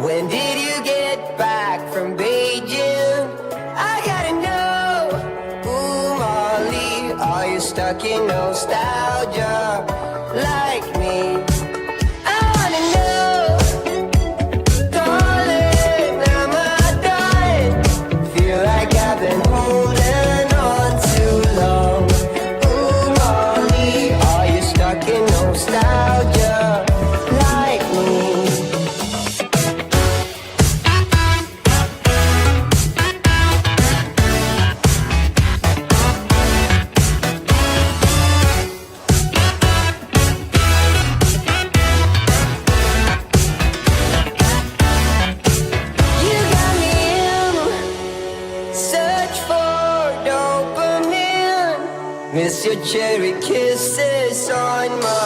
When did you get back from Beijing? I gotta know. Ooh, Molly, are you stuck in nostalgia like me? I wanna know. Darling, am I done? Feel like I've been holding on too long. Ooh, Molly, are you stuck in nostalgia like me? You got me in search for dopamine. Miss your cherry kisses on my